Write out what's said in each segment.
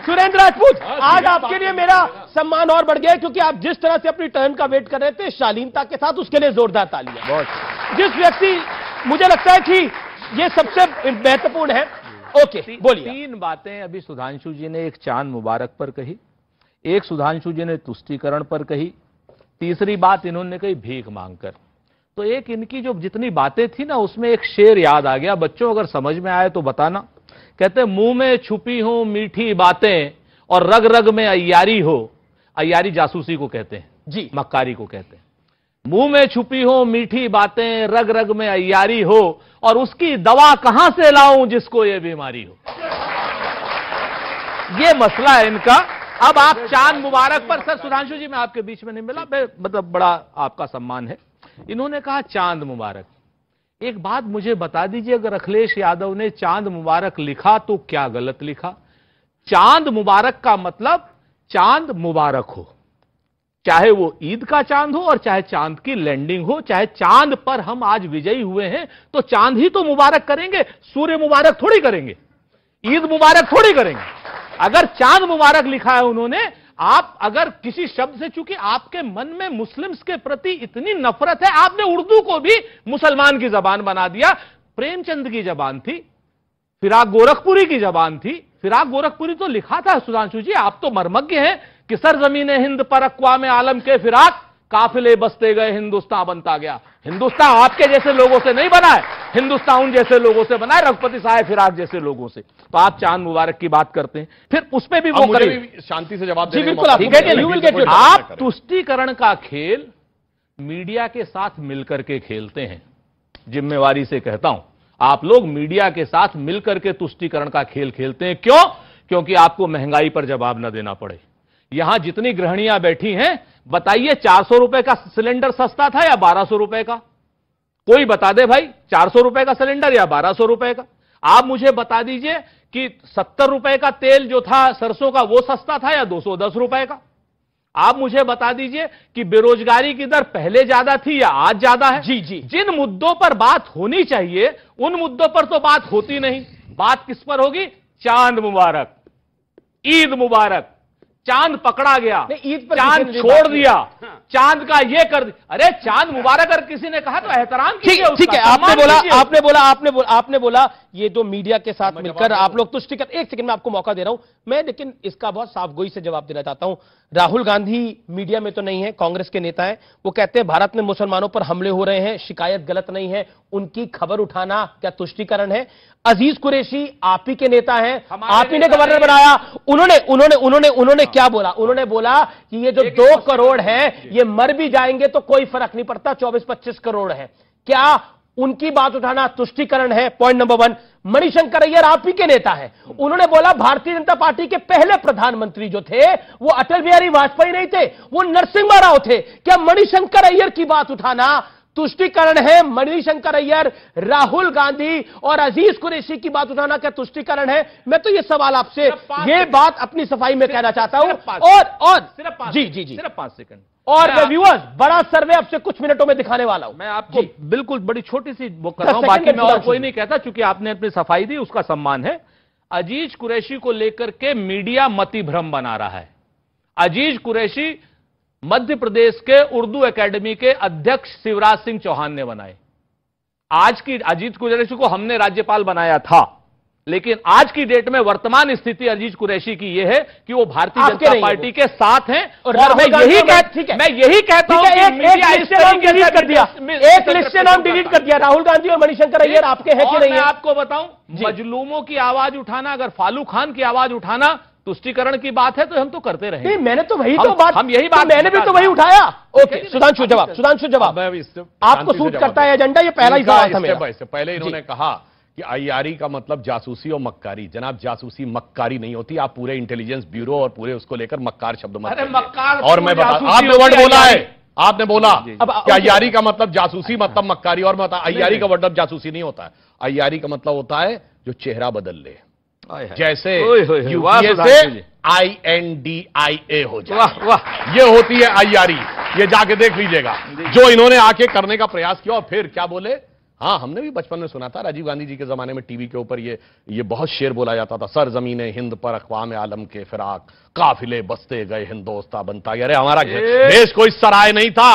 सुरेंद्र राजपूत, आज आपके लिए मेरा सम्मान और बढ़ गया क्योंकि आप जिस तरह से अपनी टर्न का वेट कर रहे थे शालीनता के साथ, उसके लिए जोरदार तालियां। जिस व्यक्ति, मुझे लगता है कि ये सबसे महत्वपूर्ण है। ओके, बोलिए। 3 बातें अभी सुधांशु जी ने एक चांद मुबारक पर कही, एक सुधांशु जी ने तुष्टीकरण पर कही, तीसरी बात इन्होंने कही भीख मांगकर। तो एक इनकी जो जितनी बातें थी ना, उसमें एक शेर याद आ गया। बच्चों अगर समझ में आए तो बताना। कहते मुंह में छुपी हो मीठी बातें और रग रग में अय्यारी हो। अय्यारी जासूसी को कहते हैं जी, मक्कारी को कहते हैं। मुंह में छुपी हो मीठी बातें, रग रग में अय्यारी हो, और उसकी दवा कहां से लाऊं जिसको ये बीमारी हो। ये मसला है इनका। अब आप चांद मुबारक पर, सर सुधांशु जी मैं आपके बीच में नहीं मिला, मतलब बड़ा आपका सम्मान है। इन्होंने कहा चांद मुबारक। एक बात मुझे बता दीजिए, अगर अखिलेश यादव ने चांद मुबारक लिखा तो क्या गलत लिखा? चांद मुबारक का मतलब चांद मुबारक हो, चाहे वो ईद का चांद हो और चाहे चांद की लैंडिंग हो, चाहे चांद पर हम आज विजयी हुए हैं तो चांद ही तो मुबारक करेंगे, सूर्य मुबारक थोड़ी करेंगे, ईद मुबारक थोड़ी करेंगे। अगर चांद मुबारक लिखा है उन्होंने, आप अगर किसी शब्द से, चूंकि आपके मन में मुस्लिम्स के प्रति इतनी नफरत है, आपने उर्दू को भी मुसलमान की जबान बना दिया। प्रेमचंद की जबान थी, फिराक गोरखपुरी की जबान थी। फिराक गोरखपुरी तो लिखा था सुधांशु जी, आप तो मर्मज्ञ हैं कि सरजमीन हिंद पर अक़वाम आलम के फिराक काफिले बसते गए हिंदुस्तान बनता गया। हिंदुस्तान आपके जैसे लोगों से नहीं बना है, हिंदुस्तान उन जैसे लोगों से बना है, रघुपति साहब फिराक जैसे लोगों से। तो आप चांद मुबारक की बात करते हैं, फिर उसमें भी वो करें, शांति से जवाब जी बिल्कुल। आप तुष्टीकरण का खेल मीडिया के साथ मिलकर के खेलते हैं, जिम्मेवारी से कहता हूं, आप लोग मीडिया के साथ मिलकर के तुष्टीकरण का खेल खेलते हैं। क्यों? क्योंकि आपको महंगाई पर जवाब न देना पड़े। यहां जितनी गृहिणियां बैठी हैं, बताइए 400 रुपए का सिलेंडर सस्ता था या 1200 रुपए का? कोई बता दे भाई, 400 रुपए का सिलेंडर या 1200 रुपए का? आप मुझे बता दीजिए कि 70 रुपए का तेल जो था सरसों का, वो सस्ता था या 210 रुपए का? आप मुझे बता दीजिए कि बेरोजगारी की दर पहले ज्यादा थी या आज ज्यादा है? जी जी। जिन मुद्दों पर बात होनी चाहिए उन मुद्दों पर तो बात होती नहीं। बात किस पर होगी? चांद मुबारक, ईद मुबारक। चांद पकड़ा गया, ईद पर चांद छोड़ दिया, चांद का ये कर दिया। अरे चांद मुबारक अगर किसी ने कहा तो एहतराम कीजिए। ठीक है, आपने बोला ये जो मीडिया के साथ मिलकर आप लोग तुष्टिकर, एक सेकंड में आपको मौका दे रहा हूं मैं, लेकिन इसका बहुत साफगोई से जवाब देना चाहता हूं। राहुल गांधी मीडिया में तो नहीं है, कांग्रेस के नेता हैं, वो कहते हैं भारत में मुसलमानों पर हमले हो रहे हैं, शिकायत गलत नहीं है, उनकी खबर उठाना क्या तुष्टीकरण है? अजीज कुरैशी आप ही के नेता हैं, आप ही ने गवर्नर बनाया, उन्होंने क्या बोला? उन्होंने बोला कि ये जो 2 करोड़ है ये मर भी जाएंगे तो कोई फर्क नहीं पड़ता, 24-25 करोड़ है। क्या उनकी बात उठाना तुष्टीकरण है? Point number 1। मणिशंकर अय्यर आप ही के नेता हैं, उन्होंने बोला भारतीय जनता पार्टी के पहले प्रधानमंत्री जो थे वो अटल बिहारी वाजपेयी नहीं थे, वो नरसिम्हा राव थे। क्या मणिशंकर अय्यर की बात उठाना तुष्टीकरण है? मणिशंकर अय्यर, राहुल गांधी और अजीज कुरैशी की बात उठाना क्या तुष्टीकरण है? मैं तो ये सवाल आपसे, ये बात अपनी सफाई में कहना चाहता हूं। और जी सिर्फ 5 सेकंड और व्यूअर्स, बड़ा सर्वे आपसे कुछ मिनटों में दिखाने वाला हूं। मैं आपको बिल्कुल बड़ी छोटी सी वो कर रहा हूं, बाकी मैं और कोई नहीं कहता, चूंकि आपने अपनी सफाई दी उसका सम्मान है। अजीज कुरैशी को लेकर के मीडिया मति भ्रम बना रहा है। अजीज कुरैशी मध्य प्रदेश के उर्दू एकेडमी के अध्यक्ष शिवराज सिंह चौहान ने बनाए। आज की अजीज कुरैशी को हमने राज्यपाल बनाया था, लेकिन आज की डेट में वर्तमान स्थिति अजीज कुरैशी की यह है कि वो भारतीय जनता पार्टी के साथ हैं। और मैं यही कहता हूं एक लिस्ट नाम डिलीट कर दिया, राहुल गांधी और मणिशंकर अय्यर आपके हैं कि नहीं? मैं आपको बताऊं, मजलूमों की आवाज उठाना, अगर फालू खान की आवाज उठाना तुष्टीकरण की बात है तो हम तो करते रहे। नहीं, मैंने तो वही तो बात, हम यही बात, मैंने भी तो वही उठाया। ओके, सुधांशु जवाब आपको सूट करता है एजेंडा? ये पहला ही सवाल था मेरा। पहले इन्होंने कहा कि अय्यारी का मतलब जासूसी और मक्कारी। जनाब, जासूसी मक्कारी नहीं होती। आप पूरे इंटेलिजेंस ब्यूरो और पूरे उसको लेकर मक्कार शब्द मत। अरे मक्कार, और मैं बता, आपने वर्ड बोला है, आपने बोला कि अय्यारी का मतलब जासूसी मतलब मक्कारी, और मैं बता अय्यारी का मतलब जासूसी नहीं होता है। अय्यारी का मतलब होता है जो चेहरा बदल ले, जैसे यूपीए से INDIA हो जाए, वाह, ये होती है अय्यारी। ये जाके देख लीजिएगा जो इन्होंने आके करने का प्रयास किया। और फिर क्या बोले? हाँ, हमने भी बचपन में सुना था, राजीव गांधी जी के जमाने में टीवी के ऊपर ये बहुत शेर बोला जाता था, सर जमीने हिंद पर अक़वाम आलम के फिराक, काफिले बसते गए हिंदोस्ता बनता गया। अरे हमारा देश कोई सराय नहीं था,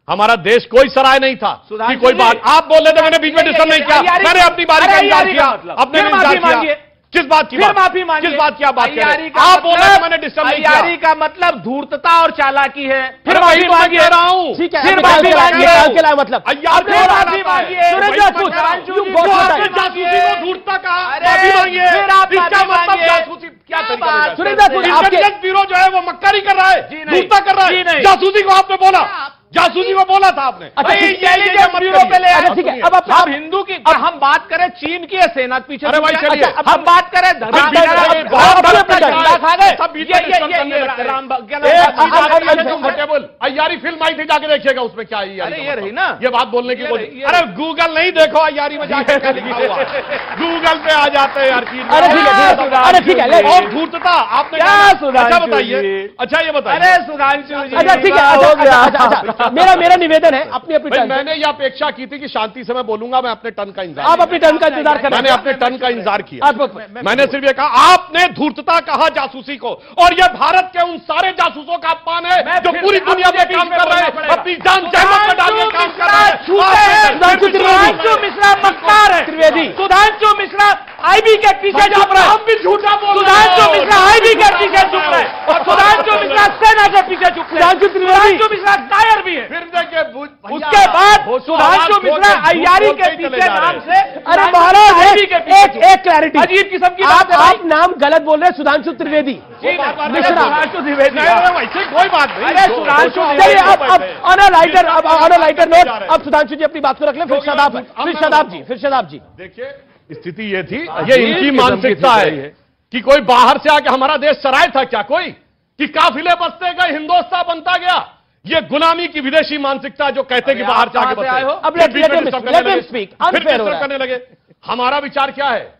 हमारा देश कोई सराय नहीं था कि कोई बात आप बोल रहे थे, मैंने बीच में डिस्टर्ब नहीं किया, मैंने अपनी बारी का इंतजार किया, अपने इंतजार किया। किस बात की माफी मांगिए, किस बात की आप बात कर रहे हैं? आप बोल रहे हैं मैंने डिस्टर्ब नहीं किया। तैयारी का मतलब धूर्तता और चालाकी है। फिर माफी मांगिए रहा हूं, ठीक है, फिर माफी मांगिए, मतलब माफी मांगिए, जासूसी को धूर्तता कहा, माफी मांगिए, इसका मतलब जासूसी क्या इंटेलिजेंस ब्यूरो जो है वो मक्कारी कर रहा है, धूर्तता कर रहा है, जासूसी को आपने बोला, जासूसी को बोला था आपने। ब्यूरो पे ले आए, ठीक है। अब आप हिंदू की, हम बात करें चीन की सेना के पीछे, अरे भाई चलिए, हम बात करें अय्यारी फिल्म आई थी, जाके देखिएगा उसमें क्या है। अरे ये रही ना, ये बात बोलने की बोली। अरे गूगल नहीं, देखो अय्यारी में जाके गूगल पे आ जाते हैं यार चीज। अरे ठीक है, और धूर्तता आपने क्या, अच्छा बताइए, अच्छा ये बताइए। अरे सुधांशु जी, अच्छा ठीक है, मेरा निवेदन है, अपनी मैंने यह अपेक्षा की थी कि शांति से मैं बोलूंगा, मैं अपने टर्न का इंतजार, आप अपनी टर्न का इंतजार करें। मैंने अपने टर्न का इंतजार किया, मैंने सिर्फ ये कहा, आपने धूर्तता कहा जासूसी को, और यह भारत के उन सारे जासूसों का अपमान है जो पूरी दुनिया में काम कर रहे हैं, अपनी जान जहमत में डाल के काम कर रहे हैं। सुधांशु मिश्रा मक्कार है, त्रिवेदी, सुधांशु मिश्रा आईबी के पीछे छुप रहे, हम भी झूठा बोल रहे हैं। सुधांशु मिश्रा आईबी के पीछे छुप रहे, और सुधांशु मिश्रा सेना के पीछे छुप रहे, सुधांशु मिश्रा कायर भी है। फिर देखिए उसके बाद सुधांशु मिश्रा अय्यारी के पीछे नाम से, अरे महाराज एक क्लैरिटी, अजीब किस्म की आप नाम गलत बोल रहे हैं, सुधांशु त्रिवेदी सुधांशु त्रिवेदी, वैसे कोई बात नहीं। अरे सुधांशु, चलिए अब ऑन अ लाइटर नोट, अब सुधांशु जी अपनी बात को रख लें, फिर शदाब जी। देखिए स्थिति ये थी, ये इनकी मानसिकता है कि कोई बाहर से आके, हमारा देश सराय था क्या कोई, कि काफिले बसते गए हिंदोस्तान बनता गया, ये गुलामी की विदेशी मानसिकता जो कहते कि बाहर से आके करने लगे। हमारा विचार क्या है,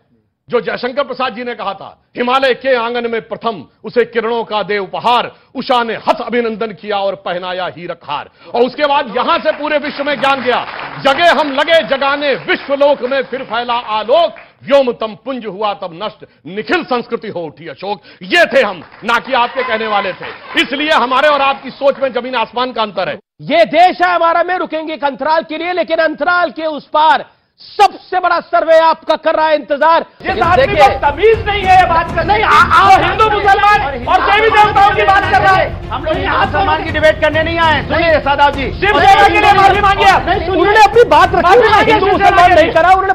जो जयशंकर प्रसाद जी ने कहा था, हिमालय के आंगन में प्रथम उसे किरणों का दे उपहार, उषा ने हंस अभिनंदन किया और पहनाया हीरक हार। और उसके बाद यहां से पूरे विश्व में ज्ञान गया, जगे हम लगे जगाने विश्वलोक में फिर फैला आलोक, व्योमतम पुंज हुआ तब नष्ट, निखिल संस्कृति हो उठी अशोक। ये थे हम, ना कि आपके कहने वाले थे। इसलिए हमारे और आपकी सोच में जमीन आसमान का अंतर है। ये देश है हमारा, में रुकेंगे एक अंतराल के लिए, लेकिन अंतराल के उस पार सबसे बड़ा सर्वे आपका कर रहा है इंतजार। जिस आदमी को तमीज नहीं है ये बात करने, हिंदू मुसलमान और देवी देवताओं की बात कर रहा है। हम लोग यहाँ सम्मान की डिबेट करने नहीं आए। सुनिए सादाब जी, शिव सेना के लिए माफी मांगिए, उन्होंने अपनी बात रखी, हिंदू मुसलमान नहीं करा, उन्होंने